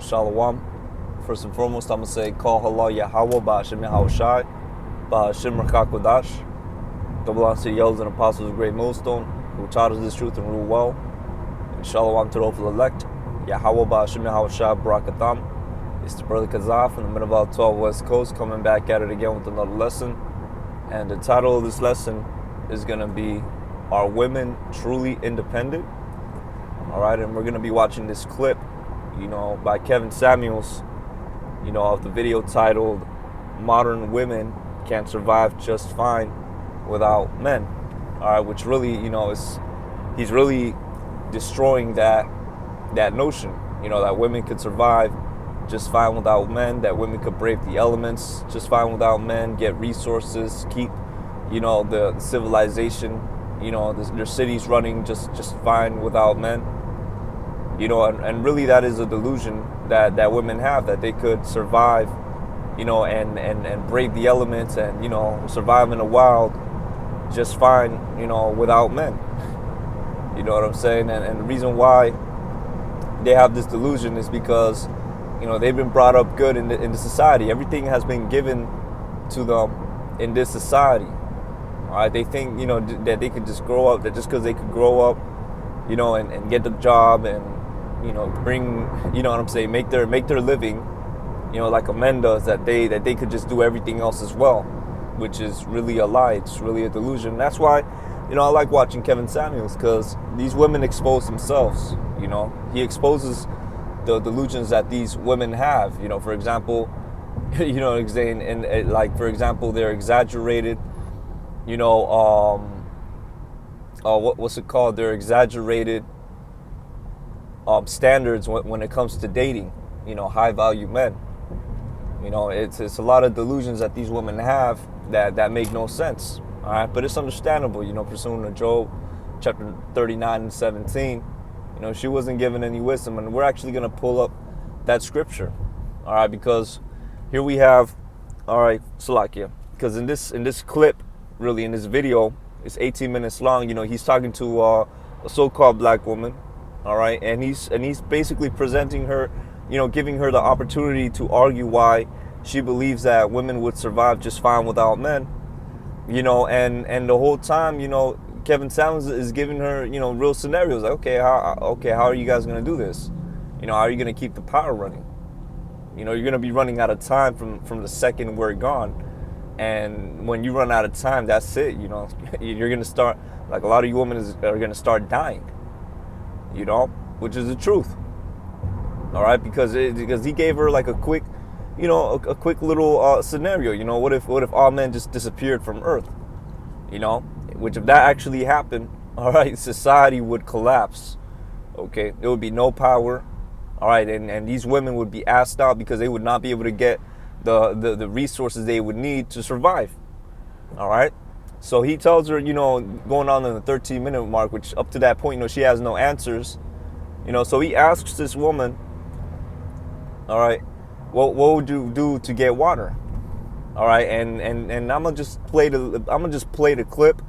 Shalom. First and foremost, I'm going to say, Call Allah Yahweh Ba'Hashem Yahushai, Ba'Hashem Rakakodash. Double honor to the elders and apostles of Great Millstone, who taught us this truth and rule well. And Shalom to the hopeful elect, Yahweh Ba'Hashem Yahushai Barakatam. It's the brother Kazaf from the Middle 12 West Coast, coming back at it again with another lesson. And the title of this lesson is going to be, Are Women Truly Independent? Alright, and we're going to be watching this clip, by Kevin Samuels, of the video titled, Modern Women Can Survive Just Fine Without Men. Alright, which really, he's really destroying that notion, that women could survive just fine without men, that women could brave the elements just fine without men, get resources, keep, the civilization, their cities running just fine without men. And really that is a delusion that women have, that they could survive, and brave the elements and, survive in the wild just fine, without men. You know what I'm saying? And the reason why they have this delusion is because, they've been brought up good in the society. Everything has been given to them in this society. All right, they think, that they could just grow up, that just because they could grow up, and get the job and, bring, make their living, like a man does, that they could just do everything else as well, which is really a lie. It's really a delusion. That's why, I like watching Kevin Samuels, because these women expose themselves. He exposes the delusions that these women have. For example, for example, they're exaggerated. What's it called? They're exaggerated standards when it comes to dating, high value men. It's a lot of delusions that these women have that make no sense. All right, but it's understandable, pursuing to Job chapter 39 and 17, she wasn't given any wisdom. And we're actually going to pull up that scripture, all right, because here we have, all right, Salakia, because in this clip, really in this video, it's 18 minutes long, he's talking to a so-called black woman. All right, and he's basically presenting her, giving her the opportunity to argue why she believes that women would survive just fine without men, and the whole time, Kevin Samuels is giving her, real scenarios. Like, how are you guys gonna do this? How are you gonna keep the power running? You're gonna be running out of time from the second we're gone, and when you run out of time, that's it. You're gonna start, like, a lot of you women are gonna start dying. Which is the truth. All right, because he gave her like a quick, a quick little scenario. What if all men just disappeared from Earth? Which if that actually happened, all right, society would collapse. Okay, there would be no power. All right, and these women would be asked out because they would not be able to get the resources they would need to survive. All right. So he tells her, going on in the 13-minute mark, which up to that point, she has no answers. So he asks this woman, all right, what would you do to get water? All right, and I'm gonna just play the clip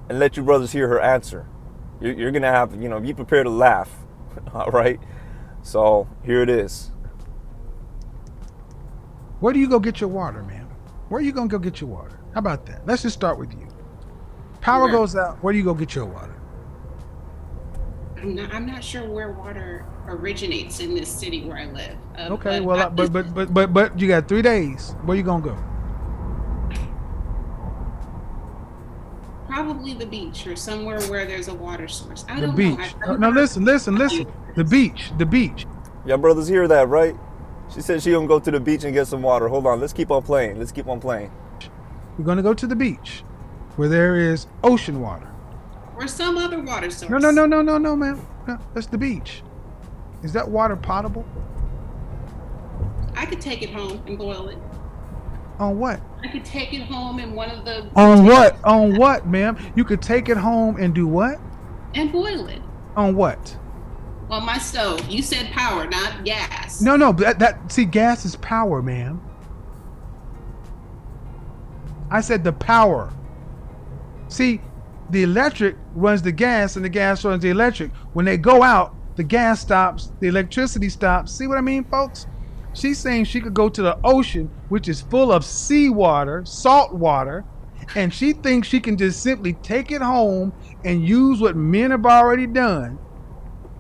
and let you brothers hear her answer. You're gonna have, be prepared to laugh. All right. So here it is. Where do you go get your water, man? Where are you gonna go get your water? How about that? Let's just start with you. Power goes out. Where do you go get your water? I'm not sure where water originates in this city where I live. Okay, but you got 3 days. Where you gonna go? Probably the beach or somewhere where there's a water source. I The don't beach. know. No, listen. The beach. Y'all brothers hear that, right? She said she gonna go to the beach and get some water. Hold on, let's keep on playing. We're gonna go to the beach, where there is ocean water. Or some other water source. No, man. No, that's the beach. Is that water potable? I could take it home and boil it. On what? I could take it home in one of the... On what? On what, ma'am? You could take it home and do what? And boil it. On what? On my stove. You said power, not gas. No, see, gas is power, ma'am. I said the power. See, the electric runs the gas and the gas runs the electric. When they go out, the gas stops, the electricity stops. See what I mean, folks? She's saying she could go to the ocean, which is full of seawater, salt water, and she thinks she can just simply take it home and use what men have already done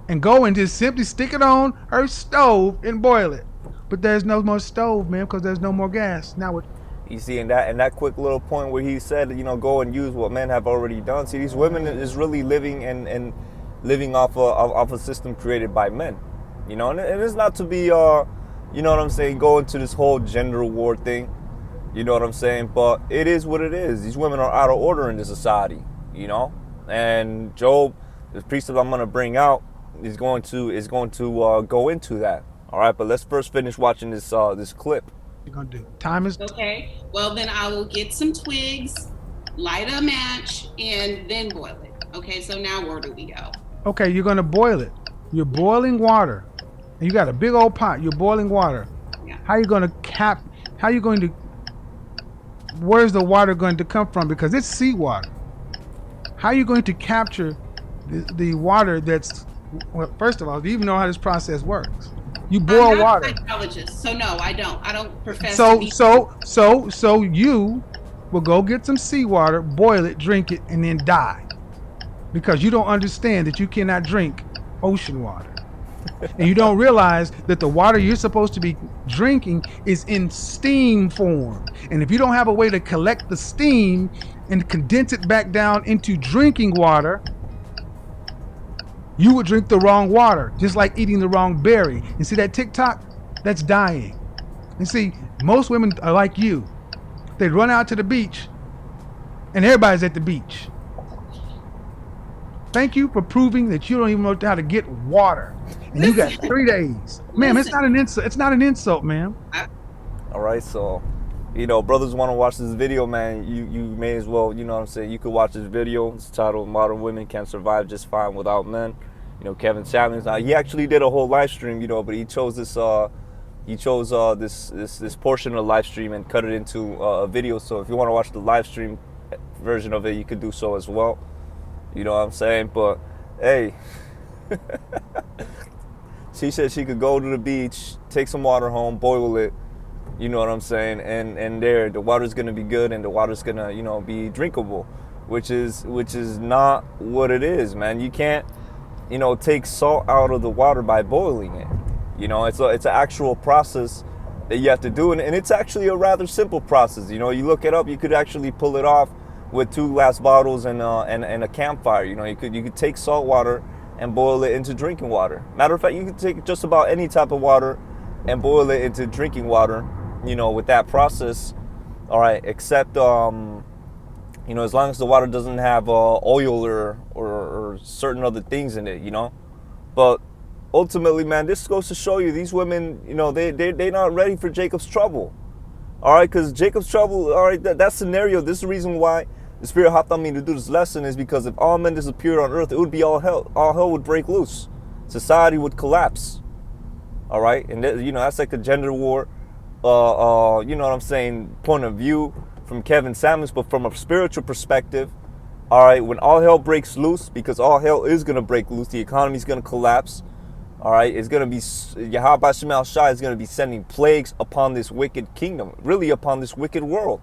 and go and just simply stick it on her stove and boil it. But there's no more stove, man, because there's no more gas. Now what? You see, in that quick little point where he said, go and use what men have already done. See, these women is really living and living off a system created by men. And it's not to be, go into this whole gender war thing. You know what I'm saying? But it is what it is. These women are out of order in this society, And Job, the precept I'm going to bring out, is going to go into that. All right, but let's first finish watching this clip. You're gonna do. Time is okay. Well, then I will get some twigs, light a match, and then boil it. Okay, so now where do we go? okay. You're gonna boil it. You're boiling water, and you got a big old pot. You're boiling water. Yeah. How you gonna Where's the water going to come from? Because it's seawater. How are you going to capture the water that's? Well, first of all, do you even know how this process works? You boil I'm not water. a psychologist, so no, I don't. I don't profess. So to be- so you will go get some seawater, boil it, drink it, and then die, because you don't understand that you cannot drink ocean water, and you don't realize that the water you're supposed to be drinking is in steam form, and if you don't have a way to collect the steam and condense it back down into drinking water, you would drink the wrong water, just like eating the wrong berry. And see that TikTok? That's dying. And see, most women are like you. They run out to the beach, and everybody's at the beach. Thank you for proving that you don't even know how to get water. And you got 3 days. Ma'am, it's not an insult. It's not an insult, ma'am. All right, so, brothers want to watch this video, man, you may as well, you could watch this video. It's titled Modern Women Can Survive Just Fine Without Men. Kevin Samuels, he actually did a whole live stream, but he chose this this portion of the live stream and cut it into a video. So if you want to watch the live stream version of it, you could do so as well. You know what I'm saying? But hey, she said she could go to the beach, take some water home, boil it. You know what I'm saying? And there, the water's gonna be good, and the water's gonna, be drinkable, which is not what it is, man. You can't, take salt out of the water by boiling it. It's an actual process that you have to do, and it's actually a rather simple process. You look it up, you could actually pull it off with 2 glass bottles and a campfire. You could take salt water and boil it into drinking water. Matter of fact, you could take just about any type of water and boil it into drinking water, with that process. All right, except as long as the water doesn't have oil or certain other things in it, But ultimately, man, this goes to show you these women, they're not ready for Jacob's trouble. All right, because Jacob's trouble, all right, that scenario, this is the reason why the Spirit hopped on me to do this lesson, is because if all men disappeared on earth, it would be all hell. All hell would break loose. Society would collapse. All right, and that's like a gender war, point of view from Kevin Samuels, but from a spiritual perspective, all right, when all hell breaks loose, because all hell is going to break loose, the economy is going to collapse, all right, it's going to be, Yahweh Shema Shai is going to be sending plagues upon this wicked kingdom, really upon this wicked world,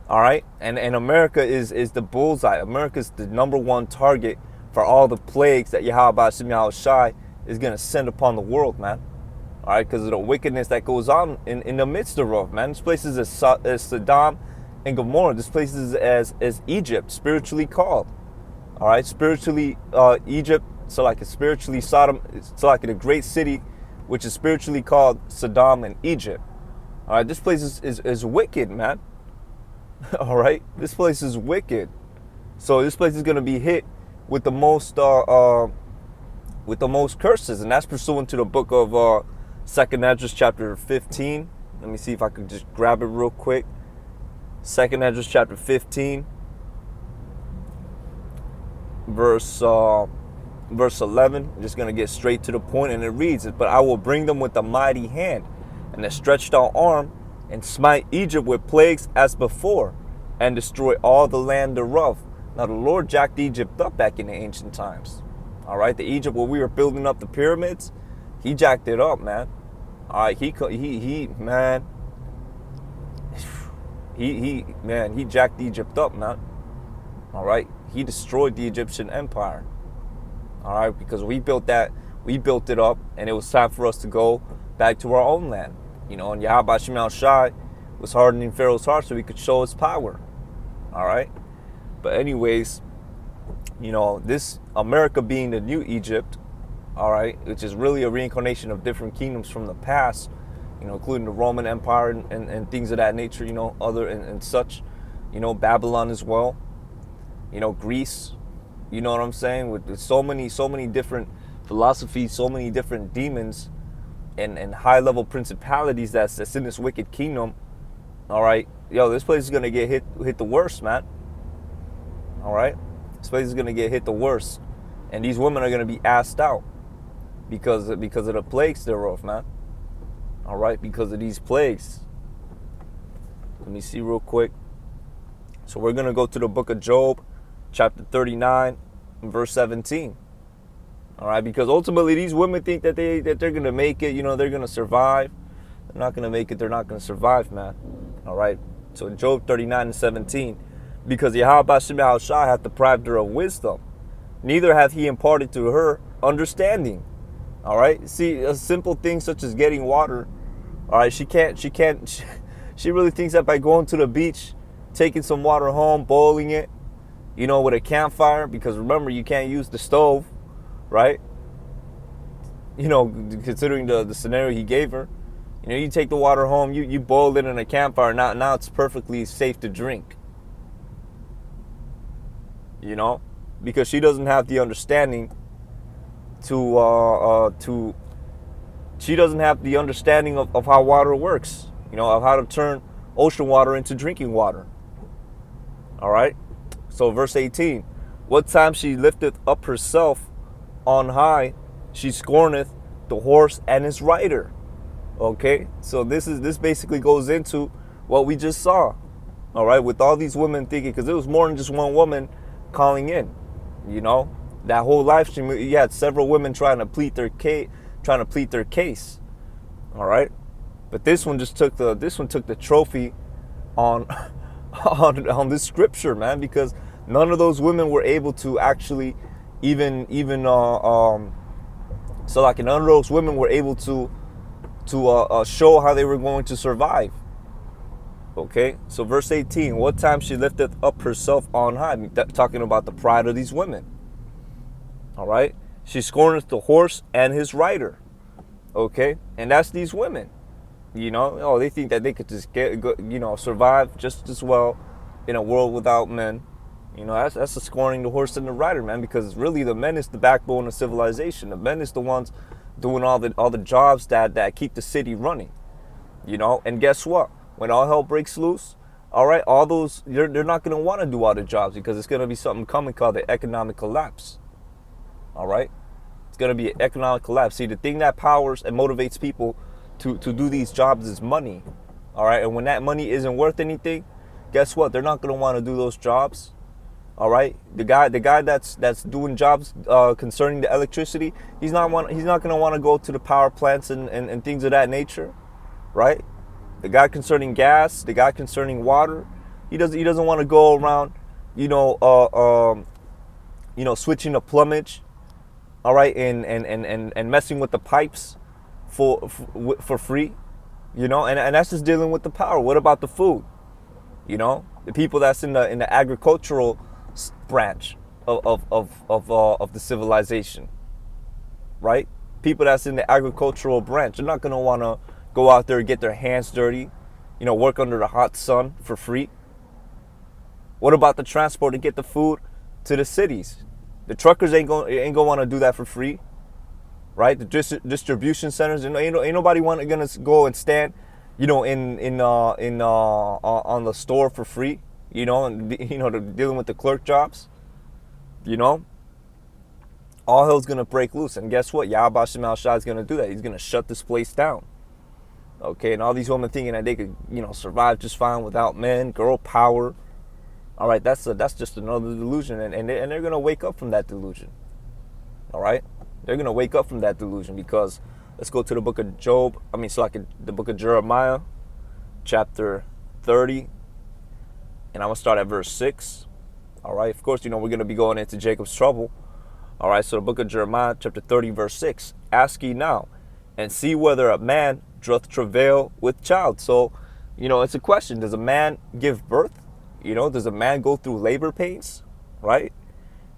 all right, and America is the bullseye. America is the #1 target for all the plagues that Yahweh Shema Shai is going to send upon the world, man. All right, because of the wickedness that goes on in the midst thereof, man. This place is as Sodom and Gomorrah. This place is as Egypt, spiritually called. All right, spiritually Egypt, so like it's spiritually Sodom, so like a great city, which is spiritually called Sodom and Egypt. All right, this place is wicked, man. All right, this place is wicked. So this place is going to be hit with the most curses, and that's pursuant to the book of 2nd Esdras chapter 15. Let me see if I can just grab it real quick. 2nd Esdras chapter 15, verse 11. I'm just going to get straight to the point, and it reads, "But I will bring them with a mighty hand and a stretched out arm, and smite Egypt with plagues as before, and destroy all the land thereof." Now the Lord jacked Egypt up back in the ancient times. All right, the Egypt where we were building up the pyramids, he jacked it up, man. All right, man, he jacked Egypt up, man. All right, he destroyed the Egyptian empire. All right, because we built it up, and it was time for us to go back to our own land. You know, and Yahweh Shem Shai was hardening Pharaoh's heart so he could show his power. All right, but anyways, you know, this America being the new Egypt, all right, which is really a reincarnation of different kingdoms from the past, you know, including the Roman Empire and things of that nature, you know, and such, you know, Babylon as well, you know, Greece, you know what I'm saying, with so many different philosophies, so many different demons and high level principalities that's in this wicked kingdom. All right, yo, this place is gonna get hit the worst, man. All right, this place is gonna get hit the worst, and these women are gonna be asked out because of the plagues thereof, man. All right, because of these plagues. Let me see real quick. So we're gonna go to the book of Job, chapter 39, verse 17. All right, because ultimately these women think that they're gonna make it. You know, they're gonna survive. They're not gonna make it. They're not gonna survive, man. All right. So in Job 39 and 17, because Yahweh Shem Shai hath deprived her of wisdom, neither hath he imparted to her understanding. All right. See, a simple thing such as getting water. All right. She really thinks that by going to the beach, taking some water home, boiling it, you know, with a campfire, because remember, you can't use the stove, right? You know, considering the scenario he gave her, you know, you take the water home, you boil it in a campfire. Now it's perfectly safe to drink. You know, because she doesn't have the understanding she doesn't have the understanding of how water works. You know, of how to turn ocean water into drinking water. All right. So verse 18, what time she lifteth up herself on high, she scorneth the horse and his rider. Okay, so this basically goes into what we just saw. All right, with all these women thinking, because it was more than just one woman calling in. You know, that whole live stream, you had several women trying to plead their case. All right, but this one took the trophy on on this scripture, man, because none of those women were able to actually even so like none of those women were able to show how they were going to survive. Okay, so verse 18, what time she lifteth up herself on high, talking about the pride of these women. All right, she scorneth the horse and his rider. Okay, and that's these women. You know, oh, they think that they could just survive just as well in a world without men. You know, that's the scorning the horse and the rider, man, because really the men is the backbone of civilization. The men is the ones doing all the jobs that keep the city running. You know, and guess what? When all hell breaks loose, all right, all those, they're not going to want to do all the jobs because it's going to be something coming called the economic collapse. All right? It's going to be an economic collapse. See, the thing that powers and motivates people to do these jobs is money. All right? And when that money isn't worth anything, guess what? They're not going to want to do those jobs. All right? The guy that's doing jobs concerning the electricity, he's not going to want to go to the power plants and things of that nature. Right? The guy concerning gas, the guy concerning water, he doesn't want to go around, switching the plumage, all right, and messing with the pipes for free, you know, and that's just dealing with the power. What about the food? You know, the people that's in the agricultural branch of the civilization, right? People that's in the agricultural branch, they're not gonna want to go out there and get their hands dirty, you know, work under the hot sun for free. What about the transport to get the food to the cities? The truckers ain't gonna want to do that for free, right? The distribution centers, ain't nobody gonna go and stand, you know, on the store for free, you know, and dealing with the clerk jobs, you know. All hell's gonna break loose, and guess what? Yahweh Shem Shai is gonna do that. He's gonna shut this place down. Okay, and all these women thinking that they could, survive just fine without men, girl power. All right, that's just another delusion, and they're gonna wake up from that delusion. All right? They're going to wake up from that delusion, because let's go to the book of Job. The book of Jeremiah, chapter 30. And I'm going to start at verse 6. All right? Of course, we're going to be going into Jacob's trouble. All right? So the book of Jeremiah, chapter 30, verse 6. Ask ye now, and see whether a man doth travail with child. So, it's a question. Does a man give birth? Does a man go through labor pains? Right?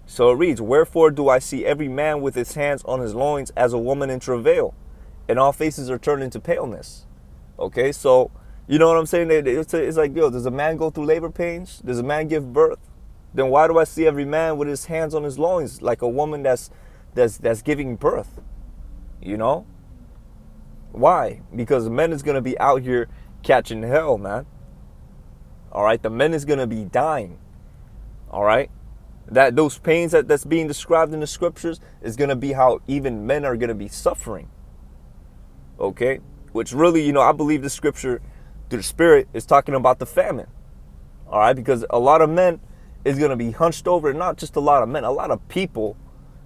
So it reads, wherefore do I see every man with his hands on his loins as a woman in travail, and all faces are turned into paleness. Okay, so you know what I'm saying? It's like, does a man go through labor pains? Does a man give birth? Then why do I see every man with his hands on his loins like a woman that's giving birth? Why? Because the men is going to be out here catching hell, man. All right, the men is going to be dying. All right, that those pains that's being described in the scriptures is going to be how even men are going to be suffering. Okay, which really, I believe the scripture through the Spirit is talking about the famine. All right, because a lot of men is going to be hunched over, not just a lot of men, a lot of people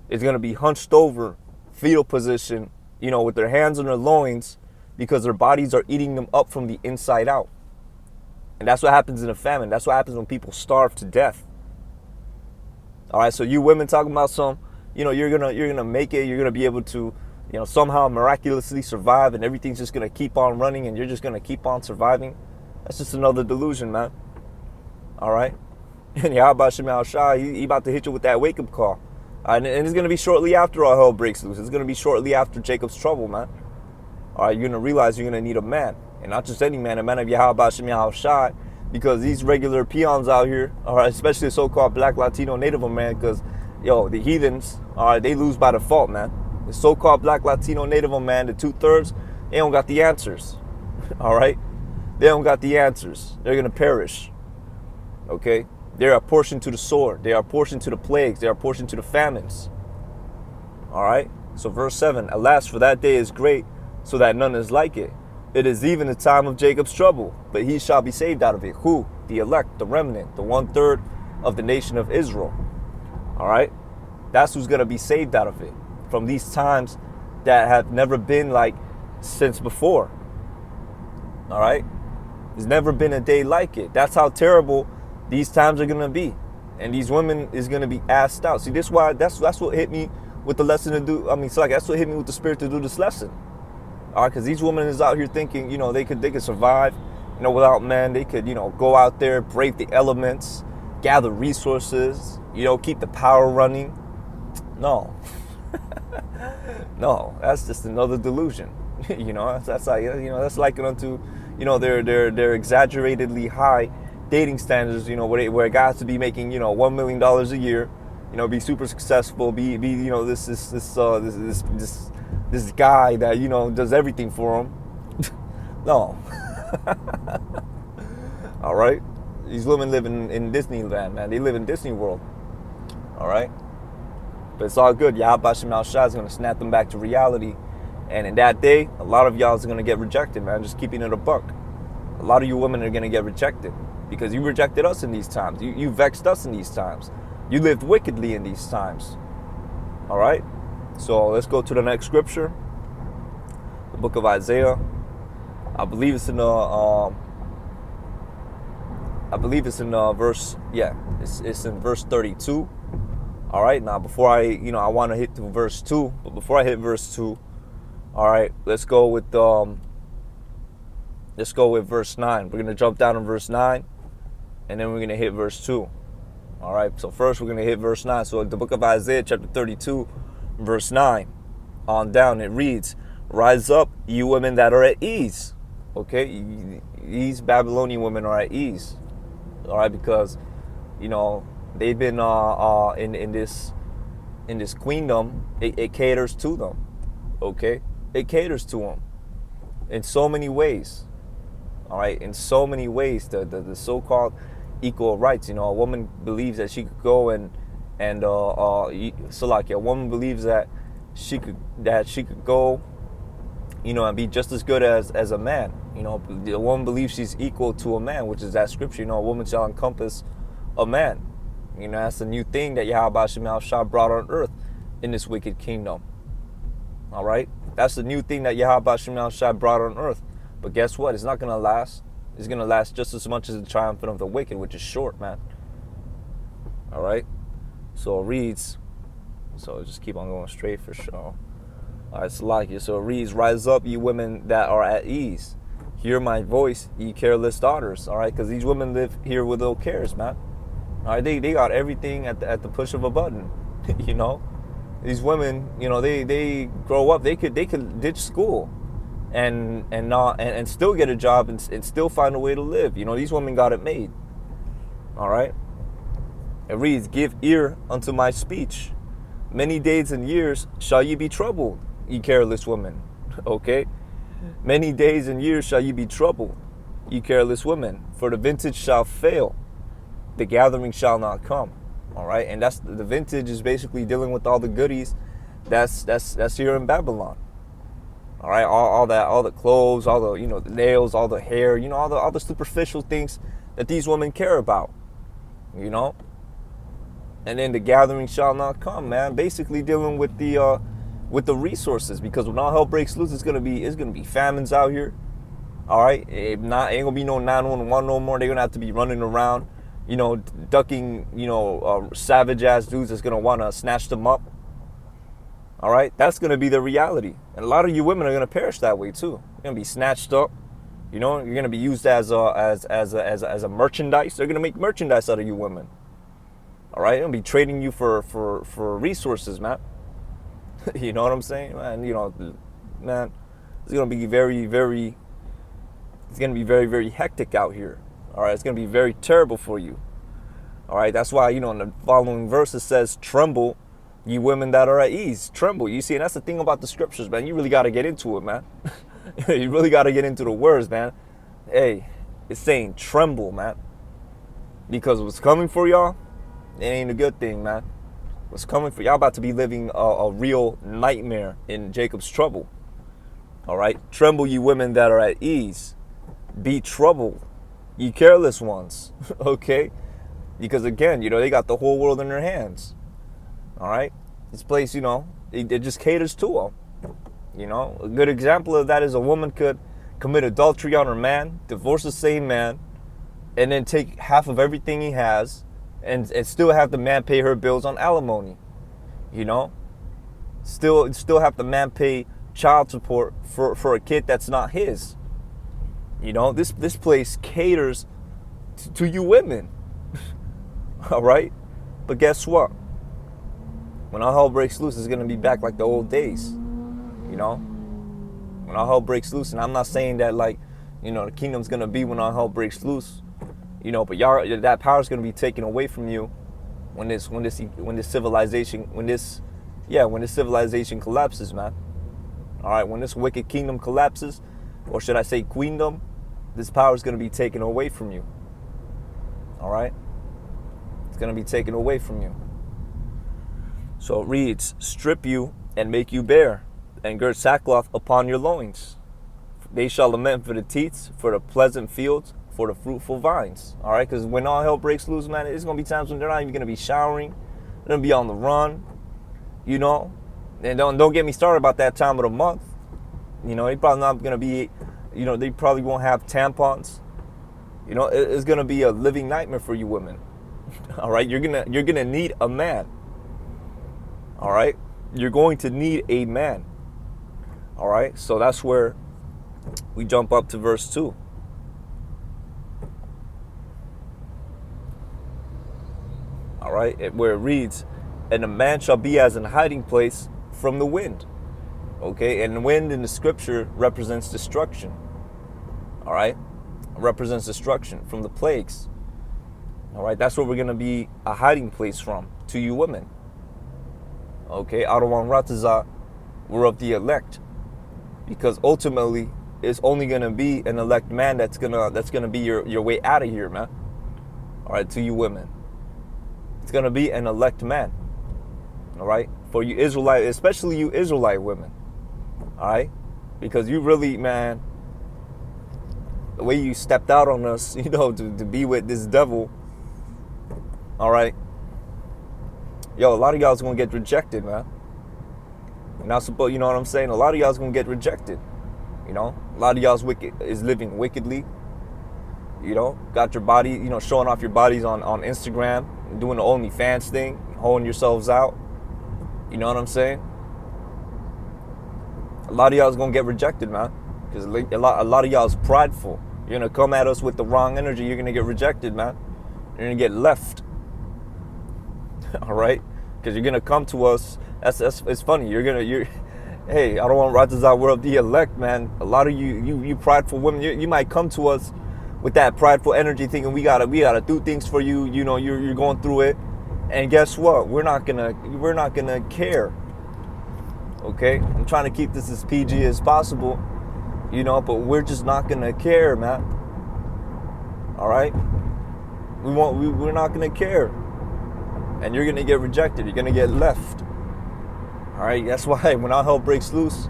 is going to be hunched over, fetal position, with their hands on their loins, because their bodies are eating them up from the inside out. And that's what happens in a famine. That's what happens when people starve to death. All right, so you women talking about you're gonna make it, you're gonna be able to, somehow miraculously survive, and everything's just gonna keep on running, and you're just gonna keep on surviving. That's just another delusion, man. All right, and Yahweh Shemel Shah, he about to hit you with that wake up call, and it's gonna be shortly after all hell breaks loose. It's gonna be shortly after Jacob's trouble, man. All right, you're gonna realize you're gonna need a man, and not just any man, a man of Yahweh Shemel Shah. Because these regular peons out here, all right, especially the so-called Black, Latino, Native Americans, the heathens, all right, they lose by default, man. The so-called Black, Latino, Native American, the 2/3, they don't got the answers, all right? They don't got the answers. They're going to perish, okay? They're apportioned to the sword. They are apportioned to the plagues. They are apportioned to the famines, all right? So verse 7, alas, for that day is great, so that none is like it. It is even the time of Jacob's trouble, but he shall be saved out of it. Who? The elect, the remnant, the 1/3 of the nation of Israel. All right? That's who's going to be saved out of it. From these times that have never been like since before. All right? There's never been a day like it. That's how terrible these times are going to be. And these women is going to be asked out. See, that's what hit me with the lesson to do. That's what hit me with the Spirit to do this lesson. All right, because these women is out here thinking, they could survive, without men. They could, go out there, brave the elements, gather resources, keep the power running. No, no, that's just another delusion. That's like, that's likened unto, their exaggeratedly high dating standards. Where a guy has to be making, $1 million a year, be super successful, be this guy that, does everything for him. No. All right? These women live in Disneyland, man. They live in Disney World. All right? But it's all good. Yahweh Shemel Shah is going to snap them back to reality. And in that day, a lot of y'all is going to get rejected, man. Just keeping it a buck. A lot of you women are going to get rejected. Because you rejected us in these times. You vexed us in these times. You lived wickedly in these times. All right? So let's go to the next scripture, the book of Isaiah. I believe it's in verse. Yeah, it's in verse 32. All right. Now before I want to hit to verse 2, but before I hit verse 2, all right, let's go with verse 9. We're gonna jump down to verse 9, and then we're gonna hit verse 2. All right. So first we're gonna hit verse 9. So the book of Isaiah, chapter 32. Verse 9 on down, it reads, rise up, you women that are at ease. Okay, these Babylonian women are at ease. All right, because they've been in this queendom. It caters to them. Okay, it caters to them in so many ways. All right, in so many ways. The so-called equal rights. A woman believes that she could go and so like a woman believes that she could go, and be just as good as a man. The woman believes she's equal to a man, which is that scripture. A woman shall encompass a man. That's a new thing that Yahweh Shemel Shah brought on earth. in this wicked kingdom. All right? That's the new thing that Yahweh Shem Shai brought on earth. But guess what? It's not going to last. It's going to last just as much as the triumphant of the wicked, which is short, man. All right? So it reads, so just keep on going straight for sure. All right, it's like it. So it reads, rise up, you women that are at ease. Hear my voice, ye careless daughters. All right? Because these women live here with no cares, man. All right? They got everything at the push of a button, you know? These women, you know, they grow up, they could ditch school and still get a job and still find a way to live. You know, these women got it made. All right? It reads, give ear unto my speech. Many days and years shall ye be troubled, ye careless women. Okay? Many days and years shall ye be troubled, ye careless women. For the vintage shall fail, the gathering shall not come. All right, and that's the vintage is basically dealing with all the goodies that's here in Babylon. All right, all the clothes, all the, you know, the nails, all the hair, you know, all the superficial things that these women care about, you know. And then the gathering shall not come, man. Basically dealing with the resources, because when all hell breaks loose, it's gonna be famines out here. All right, ain't gonna be no 911 no more. They're gonna have to be running around, you know, ducking, you know, savage ass dudes that's gonna wanna snatch them up. All right, that's gonna be the reality, and a lot of you women are gonna perish that way too. You're gonna be snatched up. You know, you're gonna be used as a merchandise. They're gonna make merchandise out of you women. All right, they're gonna be trading you for resources, man. You know what I'm saying, man? You know, man, it's gonna be very, very hectic out here. All right, it's going to be very terrible for you. All right, that's why, you know, in the following verse it says, tremble, ye women that are at ease. Tremble. You see, and that's the thing about the scriptures, man. You really got to get into it, man. You really got to get into the words, man. Hey, it's saying tremble, man. Because what's coming for y'all, it ain't a good thing, man. What's coming for y'all about to be living a real nightmare in Jacob's trouble. All right, tremble, ye women that are at ease. Be troubled, ye careless ones. Okay, because again, you know, they got the whole world in their hands. All right, this place, you know, it just caters to them. You know, a good example of that is a woman could commit adultery on her man, divorce the same man, and then take half of everything he has, and still have the man pay her bills on alimony. You know, still have the man pay child support for a kid that's not his. You know, this place caters to you women. All right? But guess what? When all hell breaks loose, it's going to be back like the old days. You know? When all hell breaks loose, and I'm not saying that, like, you know, the kingdom's going to be when all hell breaks loose. You know, but that power's going to be taken away from you when this civilization collapses, man. All right, when this wicked kingdom collapses, or should I say queendom, this power is going to be taken away from you. All right? It's going to be taken away from you. So it reads, strip you and make you bare, and gird sackcloth upon your loins. They shall lament for the teats, for the pleasant fields, for the fruitful vines. All right? Because when all hell breaks loose, man, it's going to be times when they're not even going to be showering. They're going to be on the run, you know? And don't get me started about that time of the month. You know, they probably not going to be, you know, they probably won't have tampons. You know, it's going to be a living nightmare for you women. All right? You're going to need a man. All right? You're going to need a man. All right? So that's where we jump up to verse 2. All right? Where it reads, and a man shall be as an hiding place from the wind. Okay, and the wind in the scripture represents destruction. All right, it represents destruction from the plagues. All right, that's where we're gonna be a hiding place from to you women. Okay, Adawan Rataza, we're of the elect, because ultimately it's only gonna be an elect man that's gonna be your way out of here, man. All right, to you women, it's gonna be an elect man. All right, for you Israelite, especially you Israelite women. All right, because you really, man, the way you stepped out on us, you know, to be with this devil. All right, yo, a lot of y'all's gonna get rejected, man. You're not supposed, you know what I'm saying? A lot of y'all's gonna get rejected. You know, a lot of y'all's is living wickedly. You know, got your body, you know, showing off your bodies on Instagram, doing the OnlyFans thing, holding yourselves out. You know what I'm saying? A lot of y'all's gonna get rejected, man, because a lot of y'all's prideful. You're gonna come at us with the wrong energy. You're gonna get rejected, man. You're gonna get left. All right, because you're gonna come to us. That's it's funny. Hey, I don't want Ratazar. We're of the elect, man. A lot of you prideful women, you might come to us with that prideful energy, thinking we gotta do things for you. You know, you're going through it, and guess what? We're not gonna care. Okay, I'm trying to keep this as PG as possible, you know, but we're just not gonna care, man. All right, we're not gonna care, and you're gonna get rejected. You're gonna get left. All right, that's why when all hell breaks loose,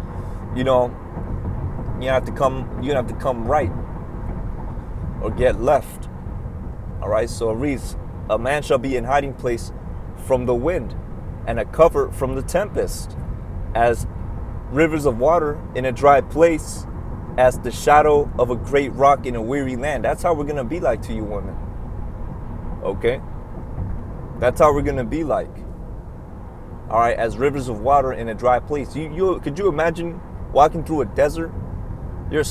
you know, you have to come right or get left. All right, so it reads, a man shall be in hiding place from the wind and a cover from the tempest, as rivers of water in a dry place, as the shadow of a great rock in a weary land. That's how we're gonna be like to you women. Okay, that's how we're gonna be like. All right, as rivers of water in a dry place. Could you imagine walking through a desert? You're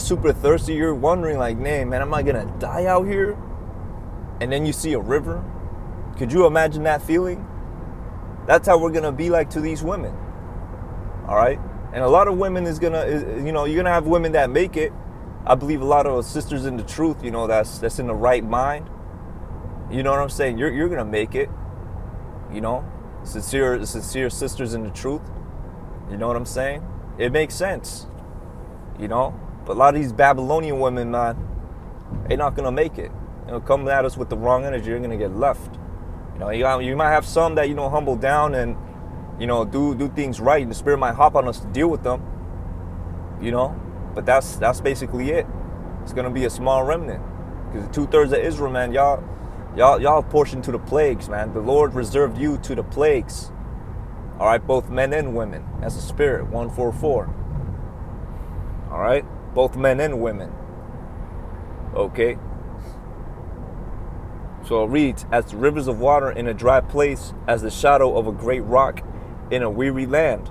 super thirsty. You're wondering like, man, am I gonna die out here? And then you see a river. Could you imagine that feeling? That's how we're gonna be like to these women. All right, and a lot of women you're gonna have women that make it. I believe a lot of sisters in the truth, you know, that's in the right mind. You know what I'm saying? You're gonna make it. You know, sincere sisters in the truth. You know what I'm saying? It makes sense. You know, but a lot of these Babylonian women, man, they're not gonna make it. You know, coming at us with the wrong energy, you're gonna get left. You know, you might have some that, you know, humble down and, you know, do things right, and the Spirit might hop on us to deal with them. You know, but that's basically it. It's gonna be a small remnant, because 2/3 of Israel, man, y'all portioned to the plagues, man. The Lord reserved you to the plagues. All right, both men and women. That's the Spirit, 144. All right, both men and women. Okay. So it reads, as the rivers of water in a dry place, as the shadow of a great rock in a weary land.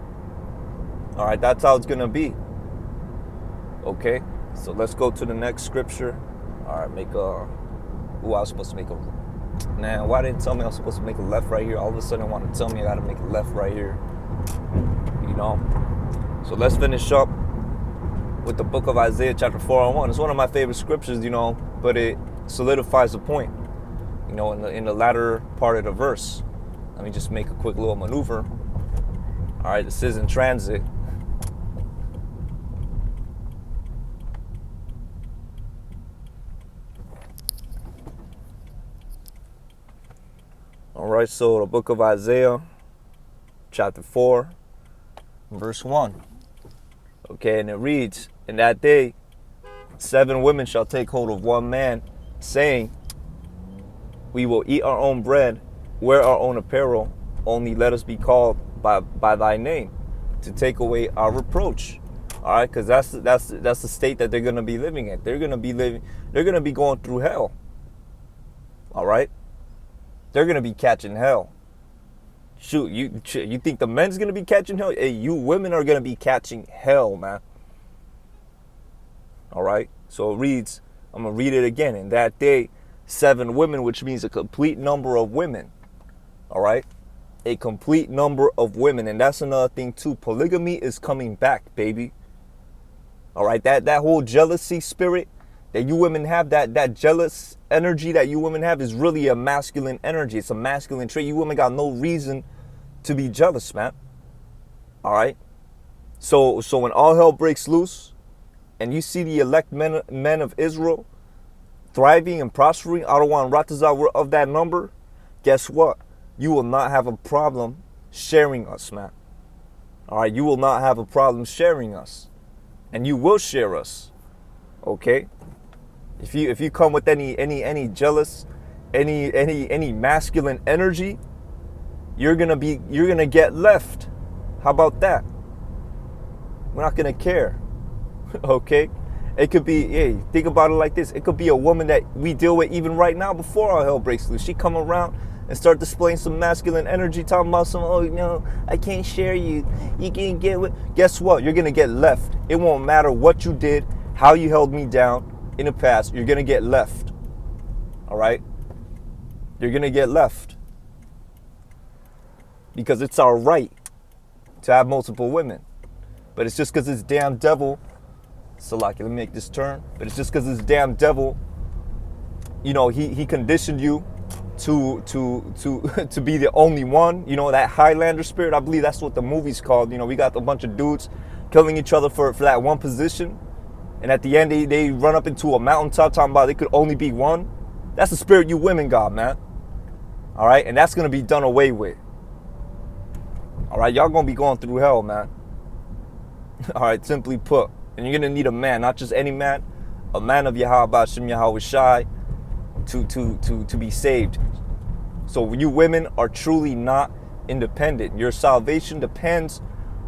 All right, that's how it's gonna be. Okay, so let's go to the next scripture. All right, I was supposed to make a, man, why didn't it tell me I was supposed to make a left right here? All of a sudden, I want to tell me I got to make a left right here. You know? So let's finish up with the book of Isaiah chapter 4:1. It's one of my favorite scriptures, you know, but it solidifies the point, you know, in the latter part of the verse. Let me just make a quick little maneuver. All right, this is in transit. All right, so the book of Isaiah, chapter 4, verse 1. Okay, and it reads, in that day, 7 women shall take hold of one man, saying, we will eat our own bread, wear our own apparel, only let us be called by thy name, to take away our reproach. All right, because that's the state that they're going to be living in. They're going to be going through hell. All right. They're going to be catching hell. Shoot, you think the men's going to be catching hell? Hey, you women are going to be catching hell, man. All right. So it reads, I'm going to read it again. In that day, 7 women, which means a complete number of women. All right. A complete number of women. And that's another thing too. Polygamy is coming back, baby. All right. That whole jealousy spirit that you women have, that jealous energy that you women have, is really a masculine energy. It's a masculine trait. You women got no reason to be jealous, man. All right. So when all hell breaks loose and you see the elect men of Israel thriving and prospering, Adawan Ratazah were of that number, guess what? You will not have a problem sharing us, man. All right. You will not have a problem sharing us, and you will share us. Okay. If you come with any jealous, any masculine energy, you're gonna get left. How about that? We're not gonna care. Okay? It could be, hey, think about it like this. It could be a woman that we deal with even right now before all hell breaks loose. She come around and start displaying some masculine energy, talking about some, oh no, I can't share you. You can't get what. Guess what? You're gonna get left. It won't matter what you did, how you held me down in the past. You're gonna get left. All right? You're gonna get left. Because it's our right to have multiple women. But it's just because this damn devil, Salaki, let me make this turn. But it's just because this damn devil, you know, he conditioned you to to be the only one. You know, that Highlander spirit. I believe that's what the movie's called. You know, we got a bunch of dudes killing each other for that one position. And at the end, they run up into a mountaintop talking about it could only be one. That's the spirit you women got, man. All right? And that's going to be done away with. All right? Y'all going to be going through hell, man. All right? Simply put. And you're going to need a man, not just any man, a man of Yahweh Shem Yahweh Shai to be saved. So you women are truly not independent. Your salvation depends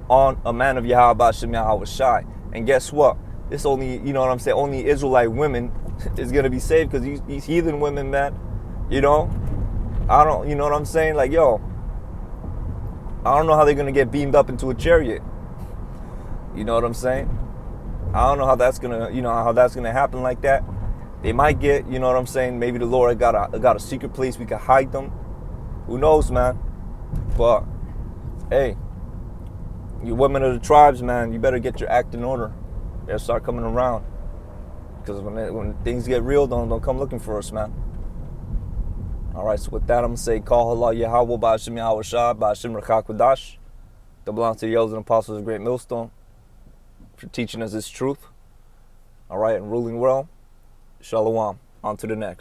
on a man of Yahweh Shem Yahweh Shai. And guess what? It's only, you know what I'm saying, only Israelite women is going to be saved because these heathen women, man, you know, you know what I'm saying? Like, yo, I don't know how they're going to get beamed up into a chariot. You know what I'm saying? I don't know how that's going to, you know, how that's going to happen like that. They might get, you know what I'm saying? Maybe the Lord got a secret place we could hide them. Who knows, man? But, hey, you women of the tribes, man, you better get your act in order. You better start coming around. Because when things get real, don't come looking for us, man. All right, so with that, I'm going to say, Call Allah Yahweh, Ba'ashim Yahweh Shah, Ba'ashim Rakakudash. That belongs to the elders and apostles of the Great Millstone for teaching us this truth. All right, and ruling well. Shalom. On to the next.